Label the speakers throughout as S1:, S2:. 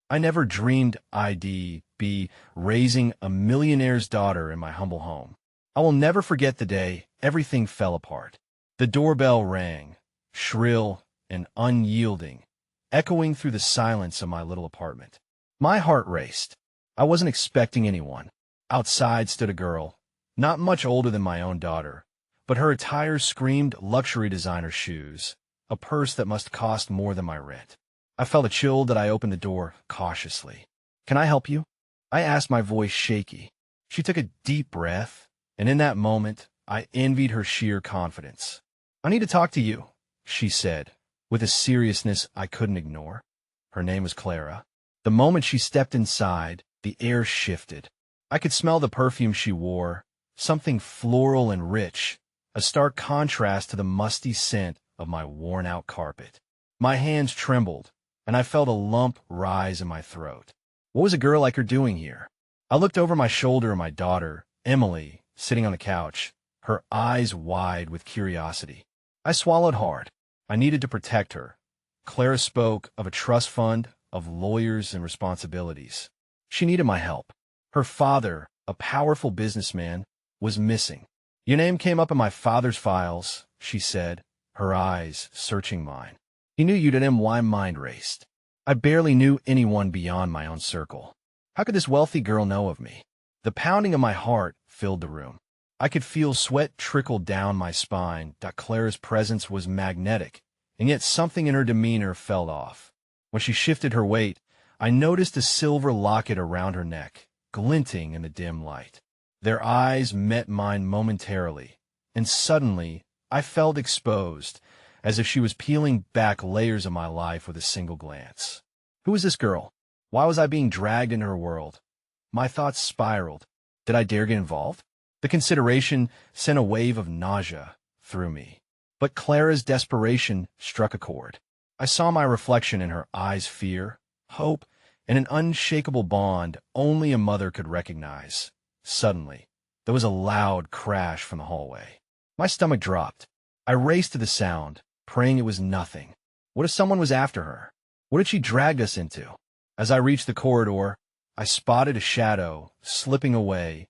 S1: I never dreamed I'd be raising a millionaire's daughter in my humble home. I will never forget the day everything fell apart. The doorbell rang, shrill and unyielding, echoing through the silence of my little apartment. My heart raced. I wasn't expecting anyone. Outside stood a girl, not much older than my own daughter, but her attire screamed luxury designer shoes, a purse that must cost more than my rent. I felt a chill that I opened the door cautiously. "Can I help you?" I asked, my voice shaky. She took a deep breath, and in that moment, I envied her sheer confidence. "I need to talk to you," she said, with a seriousness I couldn't ignore. Her name was Clara. The moment she stepped inside, the air shifted. I could smell the perfume she wore, something floral and rich, a stark contrast to the musty scent of my worn-out carpet. My hands trembled, and I felt a lump rise in my throat. What was a girl like her doing here? I looked over my shoulder at my daughter, Emily, sitting on the couch, her eyes wide with curiosity. I swallowed hard. I needed to protect her. Clara spoke of a trust fund, of lawyers and responsibilities. She needed my help. Her father, a powerful businessman, was missing. "Your name came up in my father's files," she said, her eyes searching mine. "He knew you, and my mind raced. I barely knew anyone beyond my own circle. How could this wealthy girl know of me?" The pounding of my heart filled the room. I could feel sweat trickle down my spine. Clara's presence was magnetic, and yet something in her demeanor felt off. When she shifted her weight, I noticed a silver locket around her neck, glinting in the dim light. Their eyes met mine momentarily, and suddenly I felt exposed, as if she was peeling back layers of my life with a single glance. Who was this girl? Why was I being dragged into her world? My thoughts spiraled. Did I dare get involved? The consideration sent a wave of nausea through me. But Clara's desperation struck a chord. I saw my reflection in her eyes, fear, hope, and an unshakable bond only a mother could recognize. Suddenly, there was a loud crash from the hallway. My stomach dropped. I raced to the sound, praying it was nothing. What if someone was after her? What had she dragged us into? As I reached the corridor, I spotted a shadow slipping away,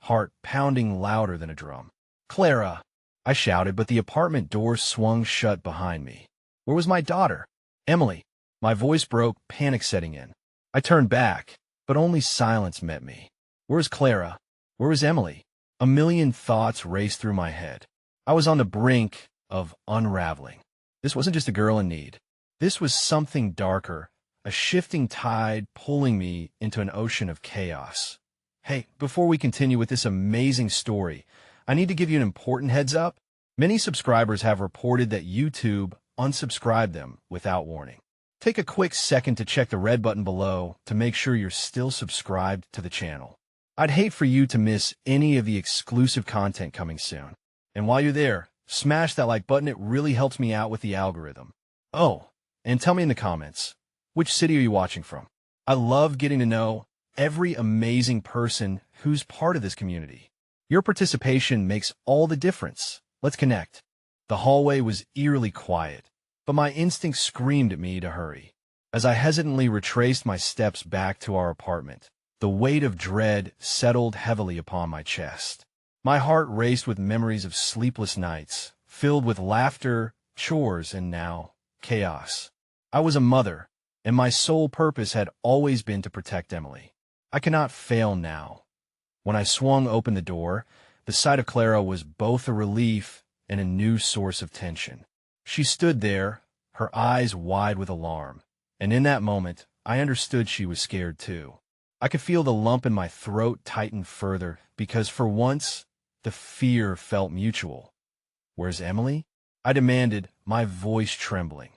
S1: heart pounding louder than a drum. "Clara!" I shouted, but the apartment door swung shut behind me. Where was my daughter? Emily? My voice broke, panic setting in. I turned back, but only silence met me. Where was Clara? Where was Emily? A million thoughts raced through my head. I was on the brink of unraveling. This wasn't just a girl in need. This was something darker, a shifting tide pulling me into an ocean of chaos. Hey, before we continue with this amazing story, I need to give you an important heads up. Many subscribers have reported that YouTube unsubscribed them without warning. Take a quick second to check the red button below to make sure you're still subscribed to the channel. I'd hate for you to miss any of the exclusive content coming soon. And while you're there, smash that like button. It really helps me out with the algorithm. Oh, and tell me in the comments, which city are you watching from? I love getting to know every amazing person who's part of this community. Your participation makes all the difference. Let's connect. The hallway was eerily quiet, but my instinct screamed at me to hurry. As I hesitantly retraced my steps back to our apartment, the weight of dread settled heavily upon my chest. My heart raced with memories of sleepless nights, filled with laughter, chores, and now, chaos. I was a mother, and my sole purpose had always been to protect Emily. I cannot fail now. When I swung open the door, the sight of Clara was both a relief and a new source of tension. She stood there, her eyes wide with alarm, and in that moment, I understood she was scared too. I could feel the lump in my throat tighten further, because for once, the fear felt mutual. "Where's Emily?" I demanded, my voice trembling.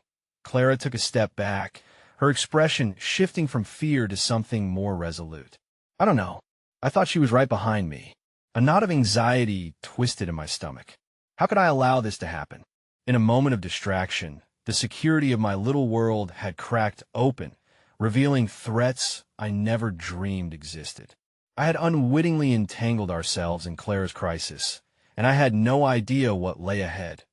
S1: Clara took a step back, her expression shifting from fear to something more resolute. "I don't know. I thought she was right behind me." A knot of anxiety twisted in my stomach. How could I allow this to happen? In a moment of distraction, the security of my little world had cracked open, revealing threats I never dreamed existed. I had unwittingly entangled ourselves in Clara's crisis, and I had no idea what lay ahead.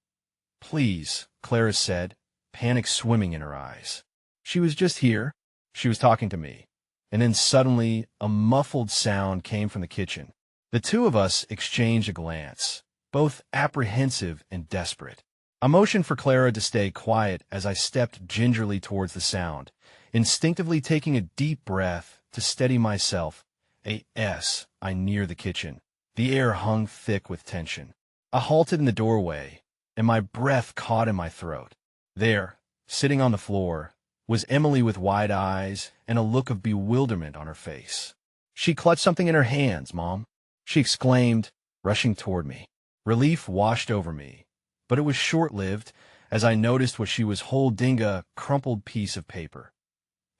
S1: "Please," Clara said, panic swimming in her eyes. She was just here. She was talking to me. And then suddenly, a muffled sound came from the kitchen. The two of us exchanged a glance, both apprehensive and desperate. I motioned for Clara to stay quiet as I stepped gingerly towards the sound, instinctively taking a deep breath to steady myself. I near the kitchen. The air hung thick with tension. I halted in the doorway, and my breath caught in my throat. There, sitting on the floor, was Emily with wide eyes and a look of bewilderment on her face. "She clutched something in her hands, Mom," she exclaimed, rushing toward me. Relief washed over me, but it was short-lived as I noticed what she was holding, a crumpled piece of paper.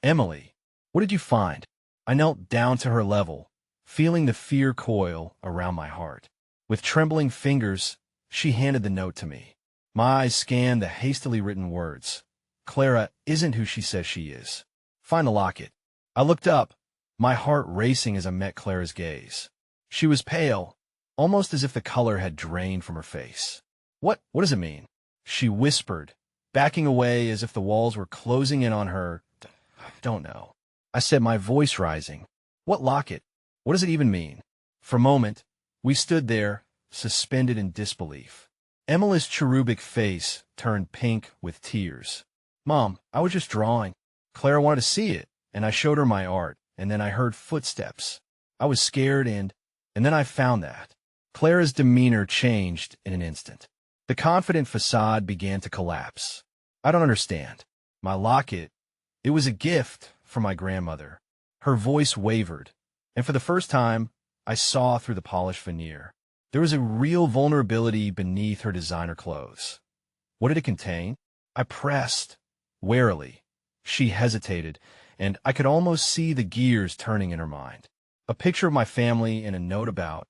S1: "Emily, what did you find?" I knelt down to her level, feeling the fear coil around my heart. With trembling fingers, she handed the note to me. My eyes scanned the hastily written words. "Clara isn't who she says she is. Find the locket." I looked up, my heart racing as I met Clara's gaze. She was pale, almost as if the color had drained from her face. What does it mean?" she whispered, backing away as if the walls were closing in on her. "I don't know," I said, my voice rising. "What locket? What does it even mean?" For a moment, we stood there, suspended in disbelief. Emily's cherubic face turned pink with tears. "Mom, I was just drawing. Clara wanted to see it, and I showed her my art, and then I heard footsteps. I was scared, and then I found that." Clara's demeanor changed in an instant. The confident facade began to collapse. "I don't understand. My locket, it was a gift from my grandmother." Her voice wavered, and for the first time, I saw through the polished veneer. There was a real vulnerability beneath her designer clothes. "What did it contain?" I pressed, warily. She hesitated, and I could almost see the gears turning in her mind. "A picture of my family and a note about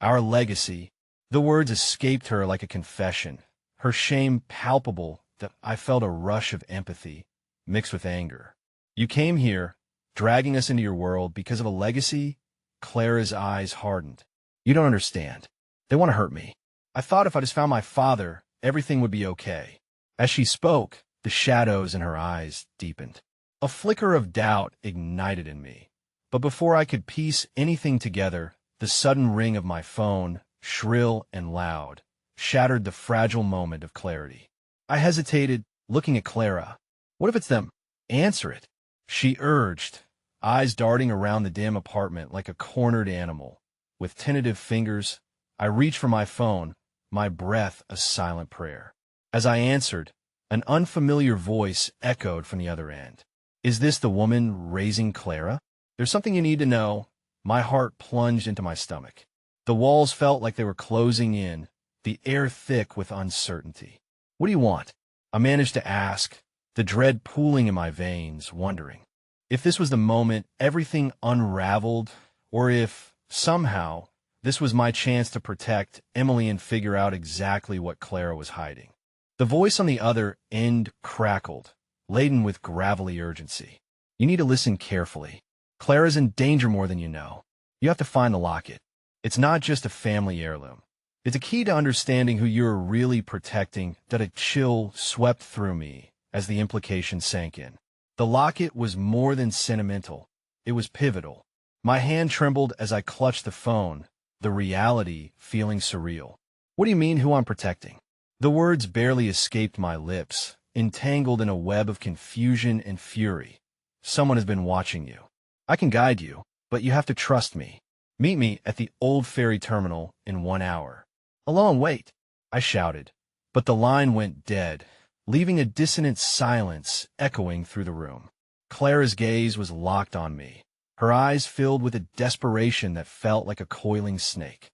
S1: our legacy." The words escaped her like a confession, her shame palpable that I felt a rush of empathy mixed with anger. "You came here, dragging us into your world because of a legacy?" Clara's eyes hardened. "You don't understand. They want to hurt me. I thought if I just found my father, everything would be okay." As she spoke, the shadows in her eyes deepened. A flicker of doubt ignited in me. But before I could piece anything together, the sudden ring of my phone, shrill and loud, shattered the fragile moment of clarity. I hesitated, looking at Clara. "What if it's them? Answer it," she urged, eyes darting around the dim apartment like a cornered animal. With tentative fingers, I reached for my phone, my breath a silent prayer. As I answered, an unfamiliar voice echoed from the other end. "Is this the woman raising Clara?" "There's something you need to know." My heart plunged into my stomach. The walls felt like they were closing in, the air thick with uncertainty. "What do you want?" I managed to ask, the dread pooling in my veins, wondering if this was the moment everything unraveled, or if, somehow, this was my chance to protect Emily and figure out exactly what Clara was hiding. The voice on the other end crackled, laden with gravelly urgency. "You need to listen carefully. Clara's in danger more than you know. You have to find the locket. It's not just a family heirloom. It's a key to understanding who you're really protecting." That a chill swept through me as the implication sank in. The locket was more than sentimental. It was pivotal. My hand trembled as I clutched the phone, the reality feeling surreal. "What do you mean, who I'm protecting?" The words barely escaped my lips, entangled in a web of confusion and fury. "Someone has been watching you. I can guide you, but you have to trust me. Meet me at the old ferry terminal in 1 hour." "A long wait," I shouted, but the line went dead, leaving a dissonant silence echoing through the room. Clara's gaze was locked on me, her eyes filled with a desperation that felt like a coiling snake.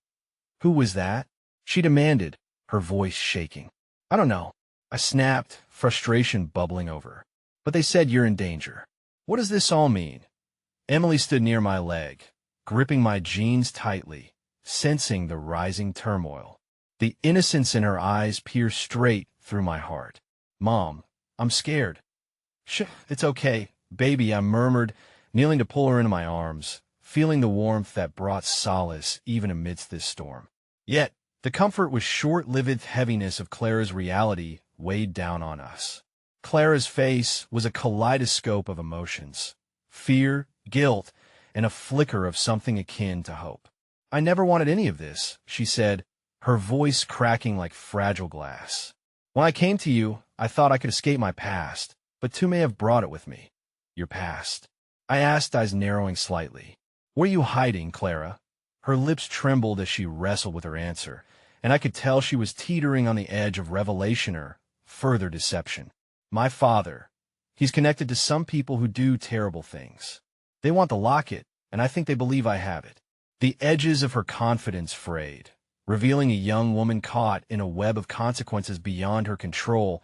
S1: "Who was that?" she demanded, her voice shaking. "I don't know," I snapped, frustration bubbling over. "But they said you're in danger." "What does this all mean?" Emily stood near my leg, gripping my jeans tightly, sensing the rising turmoil. The innocence in her eyes pierced straight through my heart. "Mom, I'm scared." It's okay, baby," I murmured, kneeling to pull her into my arms, feeling the warmth that brought solace even amidst this storm. Yet, the comfort was short-lived. Heaviness of Clara's reality weighed down on us. Clara's face was a kaleidoscope of emotions. fear, guilt, and a flicker of something akin to hope. "I never wanted any of this," she said, her voice cracking like fragile glass. "When I came to you, I thought I could escape my past, but two may have brought it with me." "Your past?" I asked, eyes narrowing slightly. "Were you hiding, Clara?" Her lips trembled as she wrestled with her answer, and I could tell she was teetering on the edge of revelation or further deception. "My father. He's connected to some people who do terrible things. They want the locket, and I think they believe I have it." The edges of her confidence frayed, revealing a young woman caught in a web of consequences beyond her control.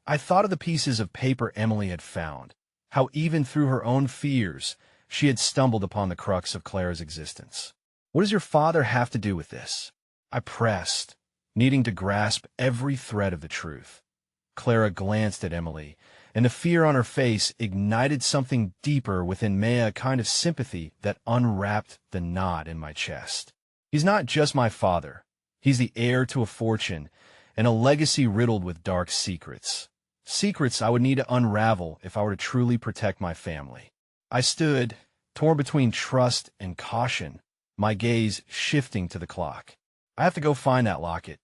S1: I thought of the pieces of paper Emily had found, how even through her own fears, she had stumbled upon the crux of Clara's existence. "What does your father have to do with this?" I pressed, needing to grasp every thread of the truth. Clara glanced at Emily, and the fear on her face ignited something deeper within me, a kind of sympathy that unwrapped the knot in my chest. "He's not just my father. He's the heir to a fortune and a legacy riddled with dark secrets. Secrets I would need to unravel if I were to truly protect my family." I stood, torn between trust and caution, my gaze shifting to the clock. "I have to go find that locket."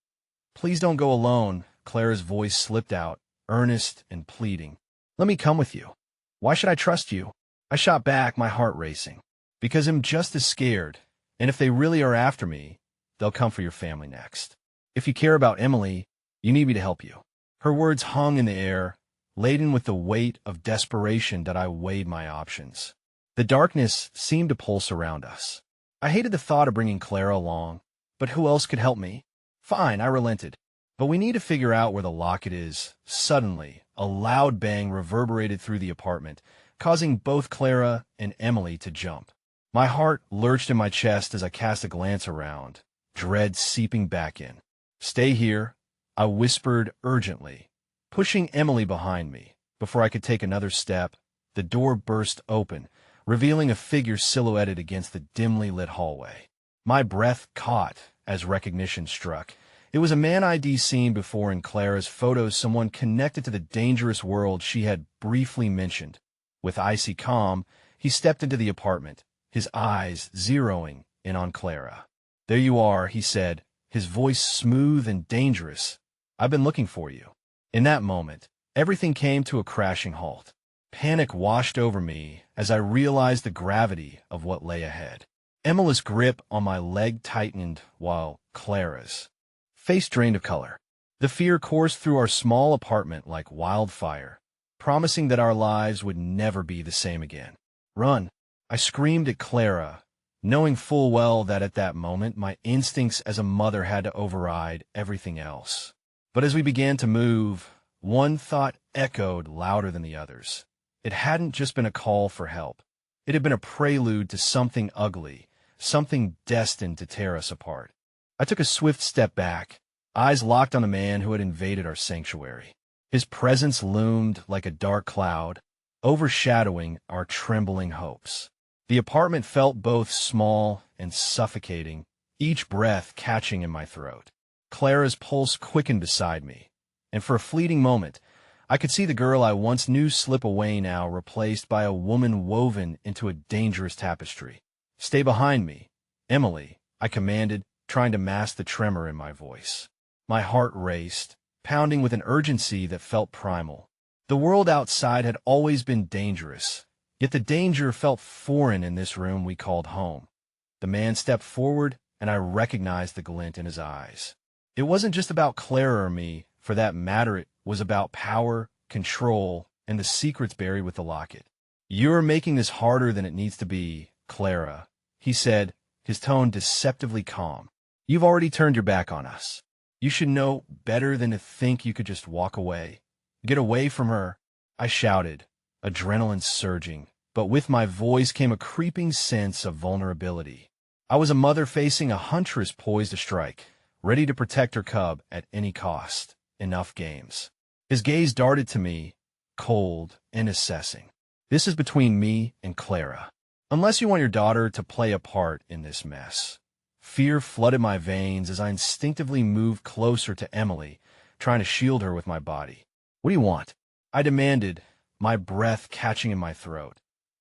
S1: "Please don't go alone," Clara's voice slipped out, earnest and pleading. "Let me come with you." "Why should I trust you?" I shot back, my heart racing. "Because I'm just as scared, and if they really are after me, they'll come for your family next. If you care about Emily, you need me to help you." Her words hung in the air, laden with the weight of desperation that I weighed my options. The darkness seemed to pulse around us. I hated the thought of bringing Clara along, but who else could help me? "Fine," I relented. "But we need to figure out where the locket is." Suddenly, a loud bang reverberated through the apartment, causing both Clara and Emily to jump. My heart lurched in my chest as I cast a glance around, dread seeping back in. "Stay here," I whispered urgently, pushing Emily behind me. Before I could take another step, the door burst open, revealing a figure silhouetted against the dimly lit hallway. My breath caught as recognition struck. It was a man I'd seen before in Clara's photos, someone connected to the dangerous world she had briefly mentioned. With icy calm, he stepped into the apartment, his eyes zeroing in on Clara. "There you are," he said, his voice smooth and dangerous. "I've been looking for you." In that moment, everything came to a crashing halt. Panic washed over me as I realized the gravity of what lay ahead. Emily's grip on my leg tightened while Clara's face drained of color. The fear coursed through our small apartment like wildfire, promising that our lives would never be the same again. "Run!" I screamed at Clara, knowing full well that at that moment my instincts as a mother had to override everything else. But as we began to move, one thought echoed louder than the others. It hadn't just been a call for help. It had been a prelude to something ugly, something destined to tear us apart. I took a swift step back, eyes locked on the man who had invaded our sanctuary. His presence loomed like a dark cloud, overshadowing our trembling hopes. The apartment felt both small and suffocating, each breath catching in my throat. Clara's pulse quickened beside me, and for a fleeting moment, I could see the girl I once knew slip away, now replaced by a woman woven into a dangerous tapestry. "Stay behind me, Emily," I commanded, trying to mask the tremor in my voice. My heart raced, pounding with an urgency that felt primal. The world outside had always been dangerous, yet the danger felt foreign in this room we called home. The man stepped forward, and I recognized the glint in his eyes. It wasn't just about Clara or me. For that matter, it was about power, control, and the secrets buried with the locket. "You're making this harder than it needs to be, Clara," he said, his tone deceptively calm. "You've already turned your back on us. You should know better than to think you could just walk away. Get away from her," I shouted, adrenaline surging, but with my voice came a creeping sense of vulnerability. I was a mother facing a huntress poised to strike, ready to protect her cub at any cost. Enough games. His gaze darted to me, cold and assessing. "This is between me and Clara. Unless you want your daughter to play a part in this mess." Fear flooded my veins as I instinctively moved closer to Emily, trying to shield her with my body. "What do you want?" I demanded, my breath catching in my throat.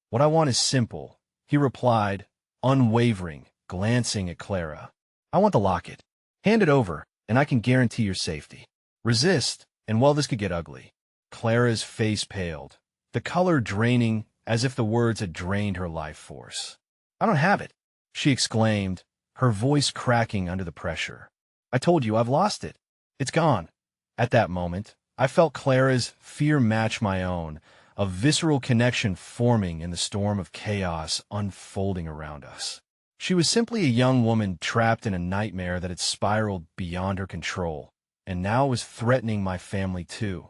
S1: "What I want is simple," he replied, unwavering, glancing at Clara. "I want the locket. Hand it over, and I can guarantee your safety. Resist, and well, this could get ugly." Clara's face paled, the color draining as if the words had drained her life force. "I don't have it," she exclaimed, her voice cracking under the pressure. "I told you I've lost it. It's gone." At that moment, I felt Clara's fear match my own, a visceral connection forming in the storm of chaos unfolding around us. She was simply a young woman trapped in a nightmare that had spiraled beyond her control, and now was threatening my family too.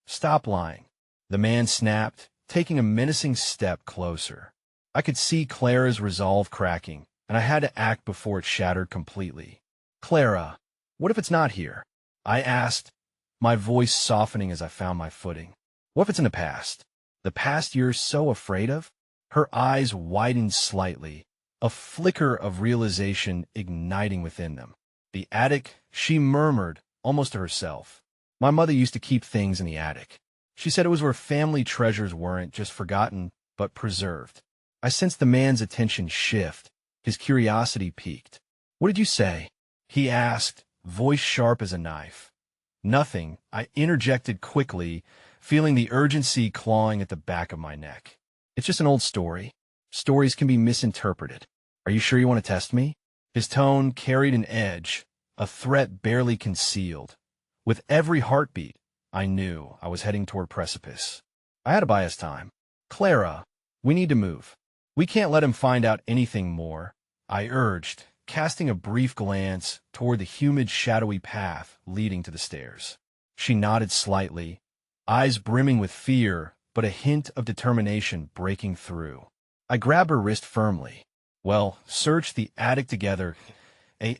S1: "Stop lying," the man snapped, taking a menacing step closer. I could see Clara's resolve cracking, and I had to act before it shattered completely. "Clara, what if it's not here?" I asked, my voice softening as I found my footing. "What if it's in the past? The past you're so afraid of?" Her eyes widened slightly, a flicker of realization igniting within them. "The attic," she murmured, almost to herself. "My mother used to keep things in the attic. She said it was where family treasures weren't just forgotten, but preserved." I sensed the man's attention shift, his curiosity piqued. "What did you say?" he asked, voice sharp as a knife. "Nothing," I interjected quickly, feeling the urgency clawing at the back of my neck. "It's just an old story. Stories can be misinterpreted. Are you sure you want to test me?" His tone carried an edge, a threat barely concealed. With every heartbeat, I knew I was heading toward precipice. I had to buy us time. "Clara, we need to move. We can't let him find out anything more," I urged, casting a brief glance toward the humid, shadowy path leading to the stairs. She nodded slightly, eyes brimming with fear, but a hint of determination breaking through. I grabbed her wrist firmly. "Well, search the attic together."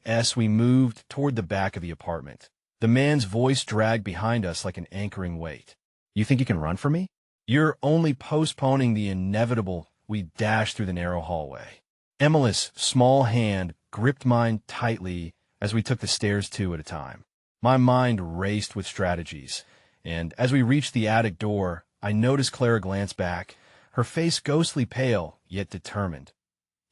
S1: As we moved toward the back of the apartment, the man's voice dragged behind us like an anchoring weight. "You think you can run from me? You're only postponing the inevitable." We dashed through the narrow hallway. Emily's small hand gripped mine tightly as we took the stairs two at a time. My mind raced with strategies, and as we reached the attic door, I noticed Clara glance back, her face ghostly pale, yet determined.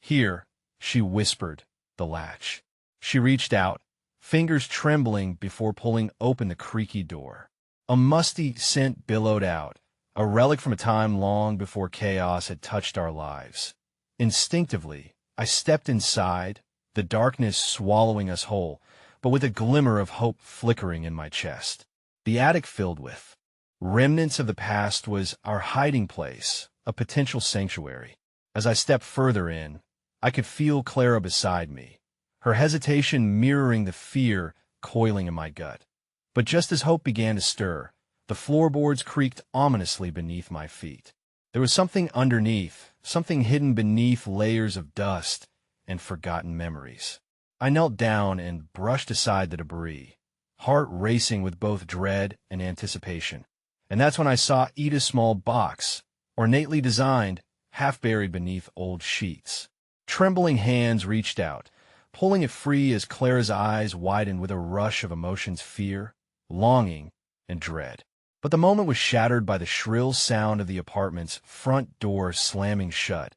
S1: "Here," she whispered, the latch. She reached out, fingers trembling before pulling open the creaky door. A musty scent billowed out, a relic from a time long before chaos had touched our lives. Instinctively, I stepped inside, the darkness swallowing us whole, but with a glimmer of hope flickering in my chest. The attic filled with remnants of the past was our hiding place, a potential sanctuary. As I stepped further in, I could feel Clara beside me, her hesitation mirroring the fear coiling in my gut. But just as hope began to stir, the floorboards creaked ominously beneath my feet. There was something underneath, something hidden beneath layers of dust and forgotten memories. I knelt down and brushed aside the debris, heart racing with both dread and anticipation. And that's when I saw Ida's small box, ornately designed, half buried beneath old sheets. Trembling hands reached out, pulling it free as Clara's eyes widened with a rush of emotions: fear, longing, and dread. But the moment was shattered by the shrill sound of the apartment's front door slamming shut,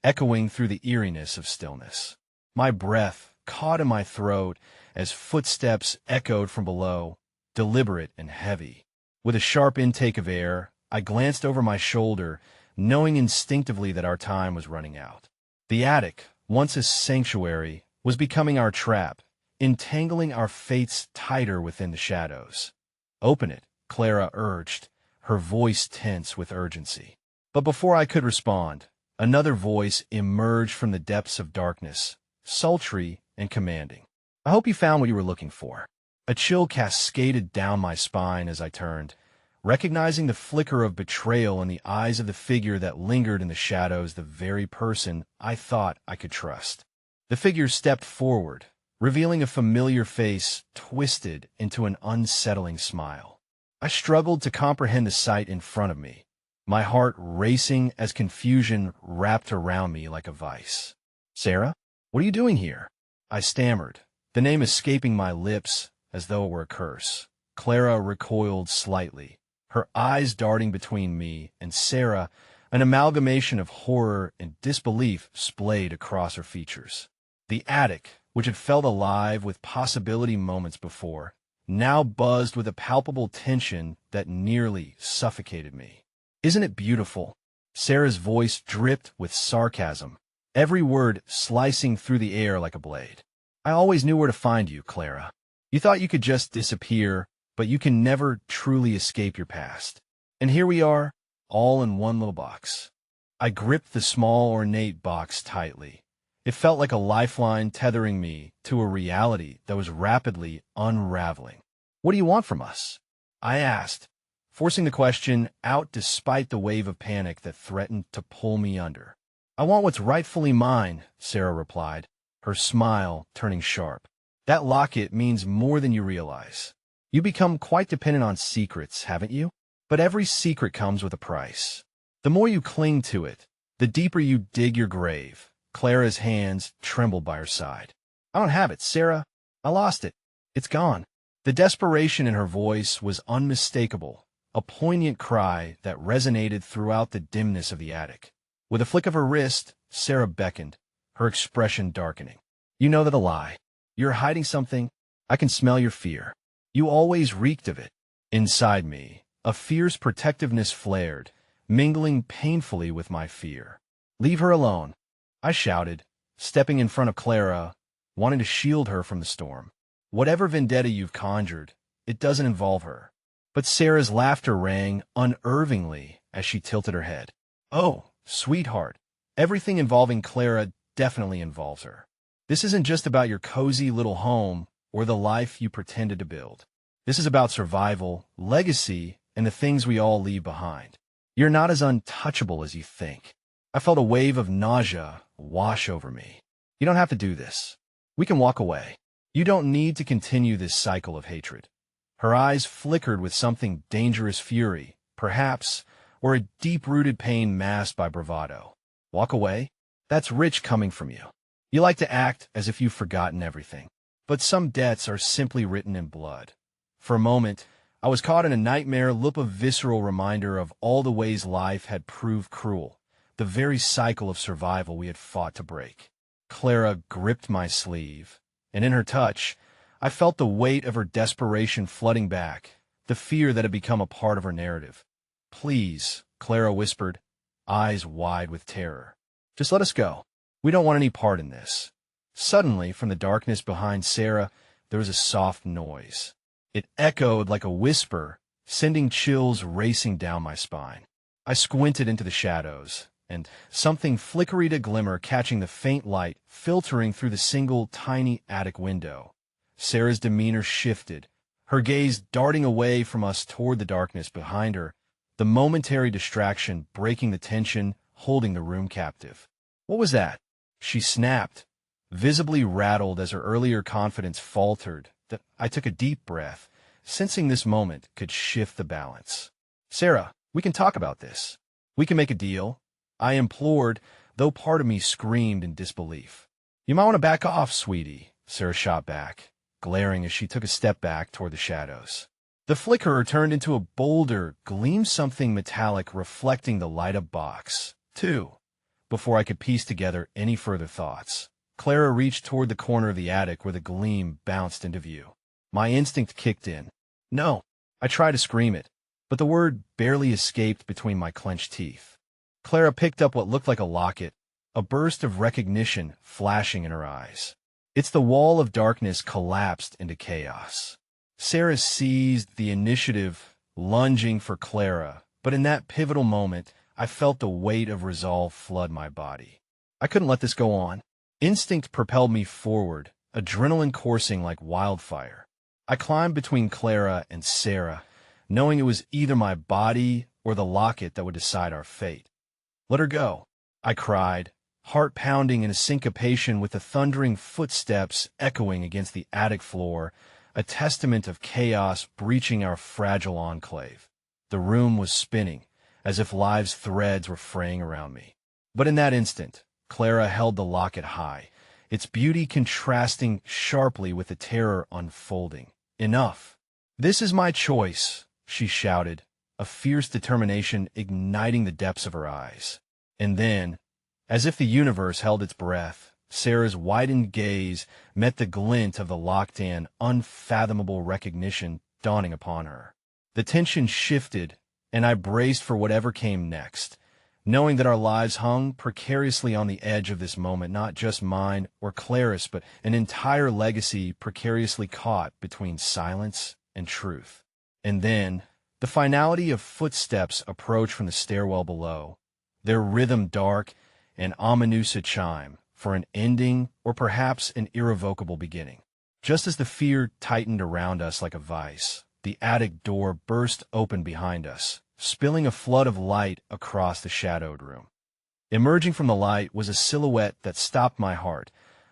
S1: echoing through the eeriness of stillness. My breath caught in my throat as footsteps echoed from below, deliberate and heavy. With a sharp intake of air, I glanced over my shoulder, knowing instinctively that our time was running out. The attic, once a sanctuary, was becoming our trap, entangling our fates tighter within the shadows. "Open it," Clara urged, her voice tense with urgency. But before I could respond, another voice emerged from the depths of darkness, sultry and commanding. "I hope you found what you were looking for." A chill cascaded down my spine as I turned, recognizing the flicker of betrayal in the eyes of the figure that lingered in the shadows, the very person I thought I could trust. The figure stepped forward, revealing a familiar face twisted into an unsettling smile. I struggled to comprehend the sight in front of me, my heart racing as confusion wrapped around me like a vice. "Sarah, what are you doing here?" I stammered, the name escaping my lips as though it were a curse. Clara recoiled slightly, her eyes darting between me and Sarah, An amalgamation of horror and disbelief splayed across her features. The attic, which had felt alive with possibility moments before, now buzzed with a palpable tension that nearly suffocated me. "Isn't it beautiful?" Sarah's voice dripped with sarcasm, every word slicing through the air like a blade. "I always knew where to find you, Clara. You thought you could just disappear, but you can never truly escape your past. And here we are, all in one little box." I gripped the small, ornate box tightly. It felt like a lifeline tethering me to a reality that was rapidly unraveling. "What do you want from us?" I asked, forcing the question out despite the wave of panic that threatened to pull me under. "I want what's rightfully mine," Sarah replied, her smile turning sharp. "That locket means more than you realize. You become quite dependent on secrets, haven't you? But every secret comes with a price. The more you cling to it, the deeper you dig your grave." Clara's hands trembled by her side. "I don't have it, Sarah. I lost it. It's gone." The desperation in her voice was unmistakable, a poignant cry that resonated throughout the dimness of the attic. With a flick of her wrist, Sarah beckoned, her expression darkening. "You know that a lie. You're hiding something. I can smell your fear. You always reeked of it." Inside me, a fierce protectiveness flared, mingling painfully with my fear. "Leave her alone," I shouted, stepping in front of Clara, wanting to shield her from the storm. "Whatever vendetta you've conjured, it doesn't involve her." But Sarah's laughter rang unnervingly as she tilted her head. "Oh, sweetheart, everything involving Clara definitely involves her. This isn't just about your cozy little home or the life you pretended to build. This is about survival, legacy, and the things we all leave behind. You're not as untouchable as you think." I felt a wave of nausea wash over me. "You don't have to do this. We can walk away. You don't need to continue this cycle of hatred." Her eyes flickered with something dangerous fury, perhaps, or a deep-rooted pain masked by bravado. "Walk away? That's rich coming from you. You like to act as if you've forgotten everything. But some debts are simply written in blood." For a moment, I was caught in a nightmare loop of visceral reminder of all the ways life had proved cruel, the very cycle of survival we had fought to break. Clara gripped my sleeve, and in her touch, I felt the weight of her desperation flooding back, the fear that had become a part of her narrative. "Please," Clara whispered, eyes wide with terror. "Just let us go. We don't want any part in this." Suddenly, from the darkness behind Sarah, there was a soft noise. It echoed like a whisper, sending chills racing down my spine. I squinted into the shadows, and something flickery to glimmer catching the faint light filtering through the single tiny attic window. Sarah's demeanor shifted, her gaze darting away from us toward the darkness behind her, the momentary distraction breaking the tension, holding the room captive. "What was that?" she snapped, visibly rattled as her earlier confidence faltered. I took a deep breath, sensing this moment could shift the balance. "Sarah, we can talk about this. We can make a deal," I implored, though part of me screamed in disbelief. "You might want to back off, sweetie," Sarah shot back, glaring as she took a step back toward the shadows. The flicker turned into a bolder, gleamed something metallic reflecting the light-up box, too. Before I could piece together any further thoughts, Clara reached toward the corner of the attic where the gleam bounced into view. My instinct kicked in. "No." I tried to scream it, but the word barely escaped between my clenched teeth. Clara picked up what looked like a locket, a burst of recognition flashing in her eyes. It's the wall of darkness collapsed into chaos. Sarah seized the initiative, lunging for Clara, but in that pivotal moment, I felt the weight of resolve flood my body. I couldn't let this go on. Instinct propelled me forward, adrenaline coursing like wildfire. I climbed between Clara and Sarah, knowing it was either my body or the locket that would decide our fate. "Let her go," I cried, heart pounding in a syncopation with the thundering footsteps echoing against the attic floor, a testament of chaos breaching our fragile enclave. The room was spinning, as if life's threads were fraying around me. But in that instant, Clara held the locket high, its beauty contrasting sharply with the terror unfolding. "Enough. This is my choice," she shouted, a fierce determination igniting the depths of her eyes. And then, as if the universe held its breath, Sarah's widened gaze met the glint of the locked-in, unfathomable recognition dawning upon her. The tension shifted, and I braced for whatever came next, knowing that our lives hung precariously on the edge of this moment, not just mine or Clara's, but an entire legacy precariously caught between silence and truth. And then, the finality of footsteps approached from the stairwell below, their rhythm dark and ominous a chime for an ending or perhaps an irrevocable beginning. Just as the fear tightened around us like a vice, the attic door burst open behind us, spilling a flood of light across the shadowed room. Emerging from the light was a silhouette that stopped my heart,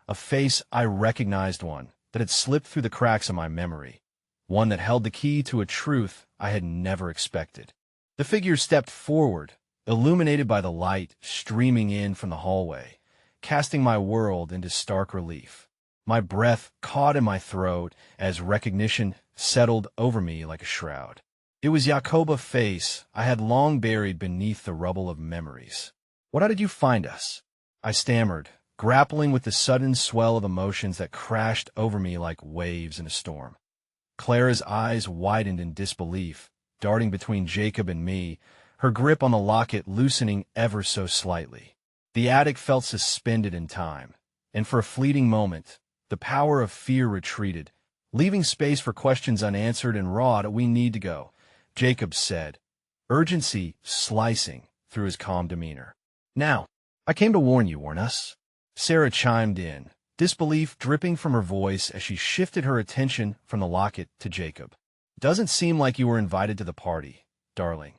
S1: a face I recognized, one that had slipped through the cracks of my memory, one that held the key to a truth I had never expected. The figure stepped forward, illuminated by the light streaming in from the hallway, casting my world into stark relief. My breath caught in my throat as recognition settled over me like a shroud. It was Jacoba's face I had long buried beneath the rubble of memories. "How did you find us?" I stammered, grappling with the sudden swell of emotions that crashed over me like waves in a storm. Clara's eyes widened in disbelief, darting between Jacob and me, her grip on the locket loosening ever so slightly. The attic felt suspended in time, and for a fleeting moment, the power of fear retreated, leaving space for questions unanswered. "And Rod, we need to go," Jacob said, urgency slicing through his calm demeanor. "Now, I came to warn you, warn us," Sarah chimed in, disbelief dripping from her voice as she shifted her attention from the locket to Jacob. "Doesn't seem like you were invited to the party, darling."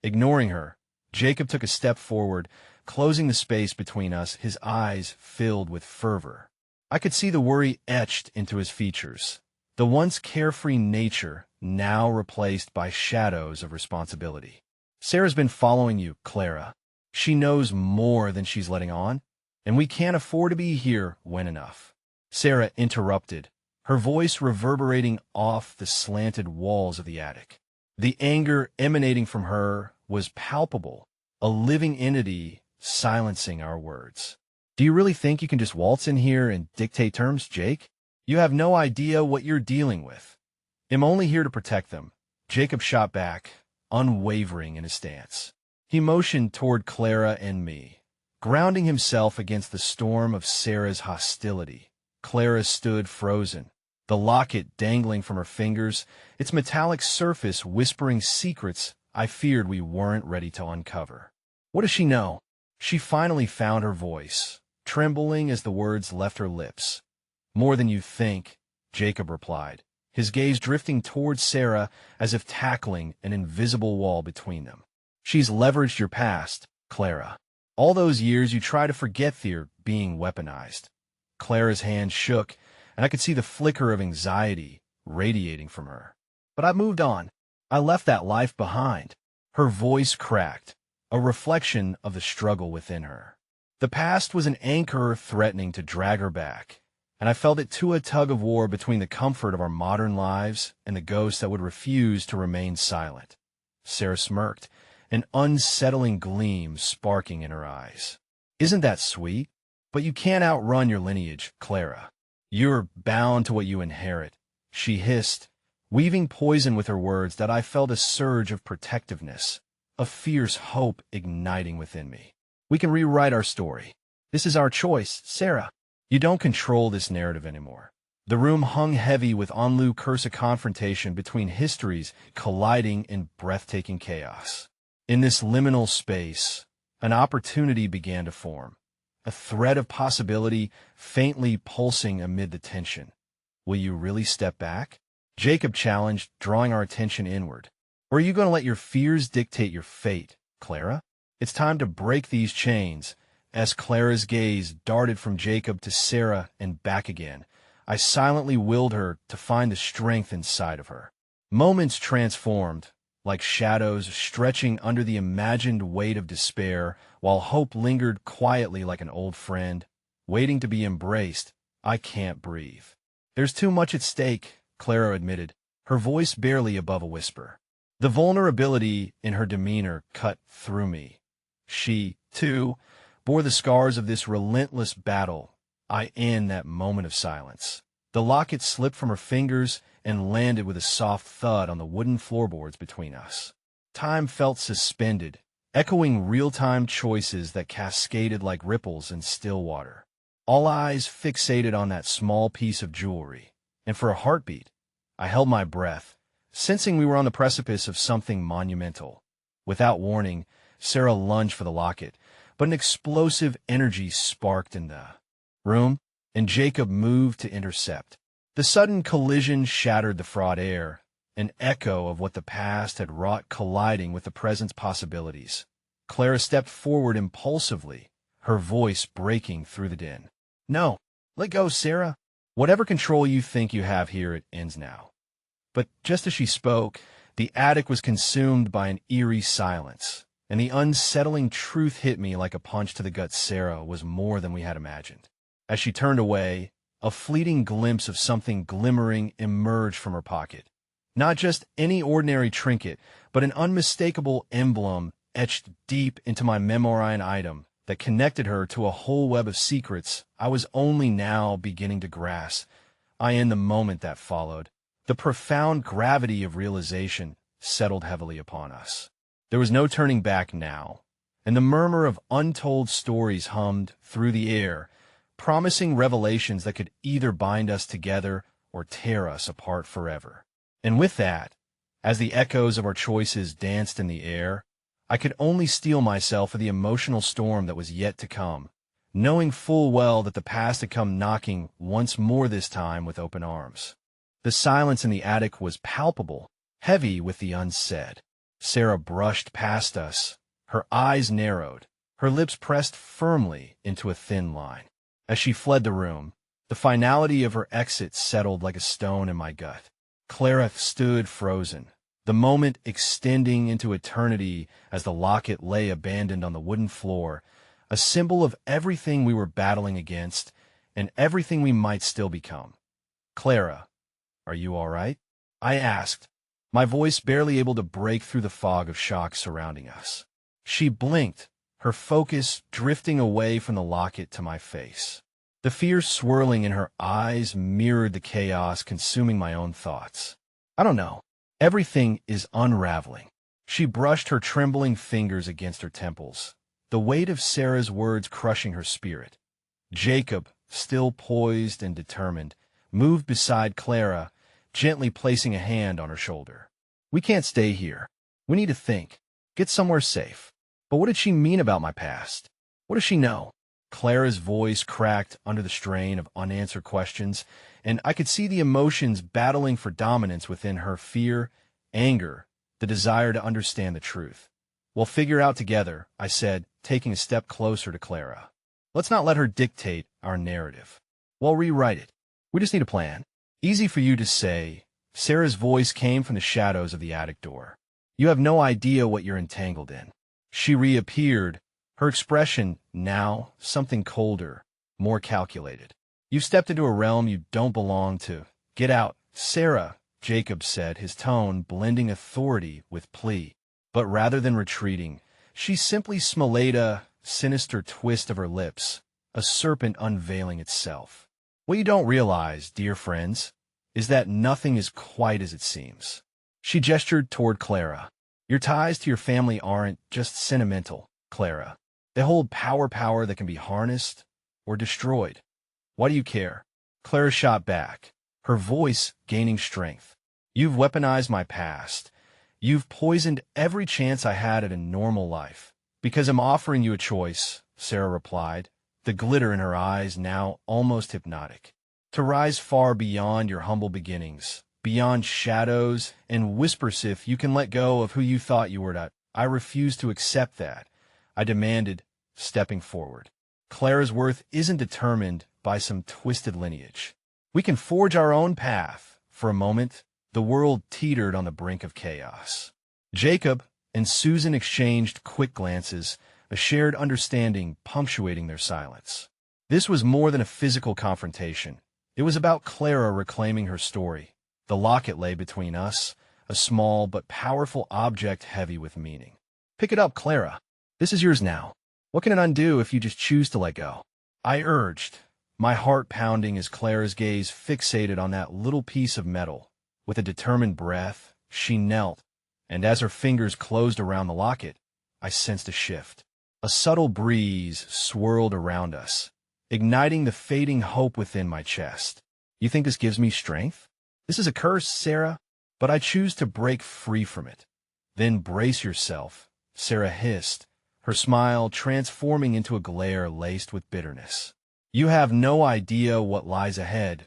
S1: Ignoring her, Jacob took a step forward, closing the space between us, his eyes filled with fervor. I could see the worry etched into his features, the once carefree nature now replaced by shadows of responsibility. "Sarah's been following you, Clara. She knows more than she's letting on, and we can't afford to be here when enough." Sarah interrupted, her voice reverberating off the slanted walls of the attic. The anger emanating from her was palpable, a living entity silencing our words. "Do you really think you can just waltz in here and dictate terms, Jake? You have no idea what you're dealing with." "I'm only here to protect them," Jacob shot back, unwavering in his stance. He motioned toward Clara and me, grounding himself against the storm of Sarah's hostility. Clara stood frozen, the locket dangling from her fingers, its metallic surface whispering secrets I feared we weren't ready to uncover. "What does she know?" She finally found her voice, trembling as the words left her lips. "More than you think," Jacob replied, his gaze drifting towards Sarah as if tackling an invisible wall between them. "She's leveraged your past, Clara. All those years you try to forget they're being weaponized." Clara's hand shook, and I could see the flicker of anxiety radiating from her. "But I moved on. I left that life behind." Her voice cracked, a reflection of the struggle within her. The past was an anchor threatening to drag her back, and I felt it too, a tug-of-war between the comfort of our modern lives and the ghost that would refuse to remain silent. Sarah smirked, an unsettling gleam sparking in her eyes. "Isn't that sweet? But you can't outrun your lineage, Clara. You're bound to what you inherit," she hissed, weaving poison with her words that I felt a surge of protectiveness, a fierce hope igniting within me. "We can rewrite our story. This is our choice, Sarah. You don't control this narrative anymore." The room hung heavy with Onlu curse, a confrontation between histories colliding in breathtaking chaos. In this liminal space, an opportunity began to form, a thread of possibility faintly pulsing amid the tension. "Will you really step back?" Jacob challenged, drawing our attention inward. "Or are you going to let your fears dictate your fate, Clara? It's time to break these chains." As Clara's gaze darted from Jacob to Sarah and back again, I silently willed her to find the strength inside of her. Moments transformed, like shadows stretching under the imagined weight of despair, while hope lingered quietly like an old friend, waiting to be embraced. "I can't breathe." "There's too much at stake," Clara admitted, her voice barely above a whisper. The vulnerability in her demeanor cut through me. She, too, bore the scars of this relentless battle. I in that moment of silence. The locket slipped from her fingers and landed with a soft thud on the wooden floorboards between us. Time felt suspended, echoing real-time choices that cascaded like ripples in still water. All eyes fixated on that small piece of jewelry, and for a heartbeat, I held my breath, sensing we were on the precipice of something monumental. Without warning, Sarah lunged for the locket, but an explosive energy sparked in the room, and Jacob moved to intercept. The sudden collision shattered the fraught air, an echo of what the past had wrought colliding with the present's possibilities. Clara stepped forward impulsively, her voice breaking through the din. "No, let go, Sarah. Whatever control you think you have here, it ends now." But just as she spoke, the attic was consumed by an eerie silence, and the unsettling truth hit me like a punch to the gut. Sarah was more than we had imagined. As she turned away, a fleeting glimpse of something glimmering emerged from her pocket. Not just any ordinary trinket, but an unmistakable emblem etched deep into my memory, an item that connected her to a whole web of secrets I was only now beginning to grasp. In the moment that followed, the profound gravity of realization settled heavily upon us. There was no turning back now, and the murmur of untold stories hummed through the air, promising revelations that could either bind us together or tear us apart forever. And with that, as the echoes of our choices danced in the air, I could only steel myself for the emotional storm that was yet to come, knowing full well that the past had come knocking once more, this time with open arms. The silence in the attic was palpable, heavy with the unsaid. Sarah brushed past us, her eyes narrowed, her lips pressed firmly into a thin line. As she fled the room, the finality of her exit settled like a stone in my gut. Clara stood frozen, the moment extending into eternity as the locket lay abandoned on the wooden floor, a symbol of everything we were battling against and everything we might still become. "Clara, are you all right?" I asked, my voice barely able to break through the fog of shock surrounding us. She blinked, her focus drifting away from the locket to my face. The fear swirling in her eyes mirrored the chaos consuming my own thoughts. "I don't know. Everything is unraveling." She brushed her trembling fingers against her temples, the weight of Sarah's words crushing her spirit. Jacob, still poised and determined, moved beside Clara, gently placing a hand on her shoulder. "We can't stay here. We need to think. Get somewhere safe." But what did she mean about my past? What does she know? Clara's voice cracked under the strain of unanswered questions, and I could see the emotions battling for dominance within her: fear, anger, the desire to understand the truth. "We'll figure out together," I said, taking a step closer to Clara. "Let's not let her dictate our narrative. We'll rewrite it. We just need a plan." "Easy for you to say." Sarah's voice came from the shadows of the attic door. "You have no idea what you're entangled in." She reappeared, her expression now something colder, more calculated. "You've stepped into a realm you don't belong to. Get out." "Sarah," Jacob said, his tone blending authority with plea. But rather than retreating, she simply smiled, a sinister twist of her lips, a serpent unveiling itself. "What you don't realize, dear friends, is that nothing is quite as it seems." She gestured toward Clara. "Your ties to your family aren't just sentimental, Clara. They hold power that can be harnessed or destroyed. Why do you care?" Clara shot back, her voice gaining strength. "You've weaponized my past. You've poisoned every chance I had at a normal life." "Because I'm offering you a choice," Sarah replied, the glitter in her eyes now almost hypnotic. "To rise far beyond your humble beginnings, beyond shadows, and whispers if you can let go of who you thought you were." "I refuse to accept that," I demanded, stepping forward. "Clara's worth isn't determined by some twisted lineage. We can forge our own path." For a moment, the world teetered on the brink of chaos. Jacob and Susan exchanged quick glances, a shared understanding punctuating their silence. This was more than a physical confrontation. It was about Clara reclaiming her story. The locket lay between us, a small but powerful object heavy with meaning. Pick it up, Clara. This is yours now. What can it undo if you just choose to let go? I urged, my heart pounding as Clara's gaze fixated on that little piece of metal. With a determined breath, she knelt, and as her fingers closed around the locket, I sensed a shift. A subtle breeze swirled around us, igniting the fading hope within my chest. You think this gives me strength? This is a curse, Sarah, but I choose to break free from it. Then brace yourself, Sarah hissed, her smile transforming into a glare laced with bitterness. You have no idea what lies ahead.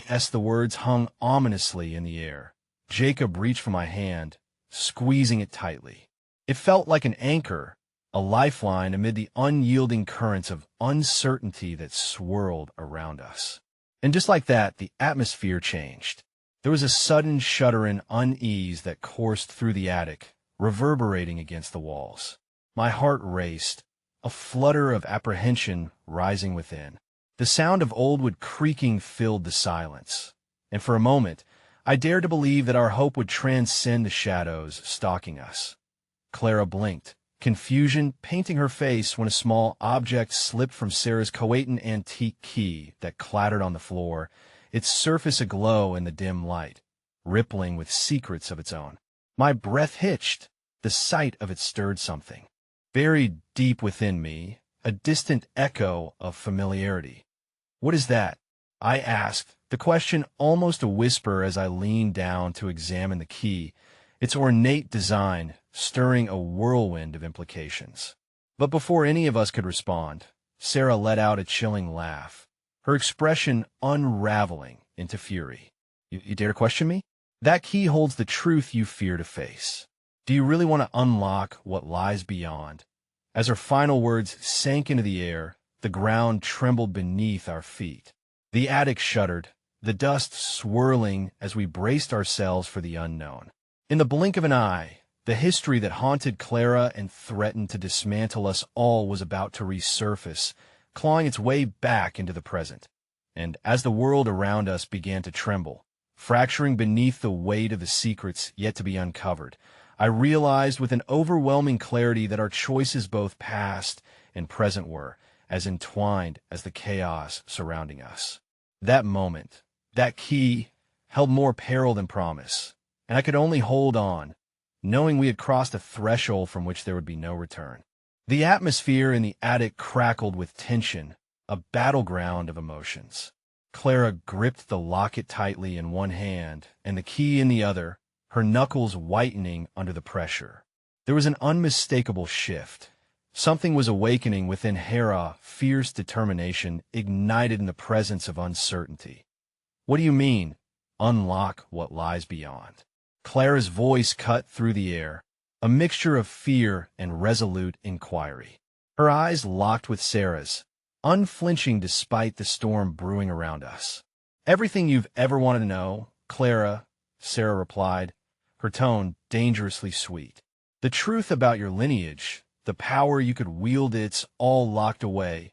S1: As the words hung ominously in the air, Jacob reached for my hand, squeezing it tightly. It felt like an anchor, a lifeline amid the unyielding currents of uncertainty that swirled around us. And just like that, the atmosphere changed. There was a sudden shudder and unease that coursed through the attic, reverberating against the walls. My heart raced, a flutter of apprehension rising within. The sound of old wood creaking filled the silence, and for a moment, I dared to believe that our hope would transcend the shadows stalking us. Clara blinked, confusion painting her face when a small object slipped from Sarah's Coaton antique key that clattered on the floor, its surface aglow in the dim light, rippling with secrets of its own. My breath hitched. The sight of it stirred something. Buried deep within me, a distant echo of familiarity. What is that? I asked, the question almost a whisper as I leaned down to examine the key, its ornate design stirring a whirlwind of implications. But before any of us could respond, Sarah let out a chilling laugh, her expression unraveling into fury. You dare to question me? That key holds the truth you fear to face. Do you really want to unlock what lies beyond? As her final words sank into the air, the ground trembled beneath our feet. The attic shuddered, the dust swirling as we braced ourselves for the unknown. In the blink of an eye, the history that haunted Clara and threatened to dismantle us all was about to resurface, clawing its way back into the present. And as the world around us began to tremble, fracturing beneath the weight of the secrets yet to be uncovered, I realized with an overwhelming clarity that our choices both past and present were as entwined as the chaos surrounding us. That moment, that key, held more peril than promise, and I could only hold on, knowing we had crossed a threshold from which there would be no return. The atmosphere in the attic crackled with tension, a battleground of emotions. Clara gripped the locket tightly in one hand and the key in the other, her knuckles whitening under the pressure. There was an unmistakable shift. Something was awakening within Hera, fierce determination ignited in the presence of uncertainty. What do you mean, unlock what lies beyond? Clara's voice cut through the air, a mixture of fear and resolute inquiry. Her eyes locked with Sarah's, unflinching despite the storm brewing around us. Everything you've ever wanted to know, Clara, Sarah replied, her tone dangerously sweet. The truth about your lineage, the power you could wield, it's all locked away,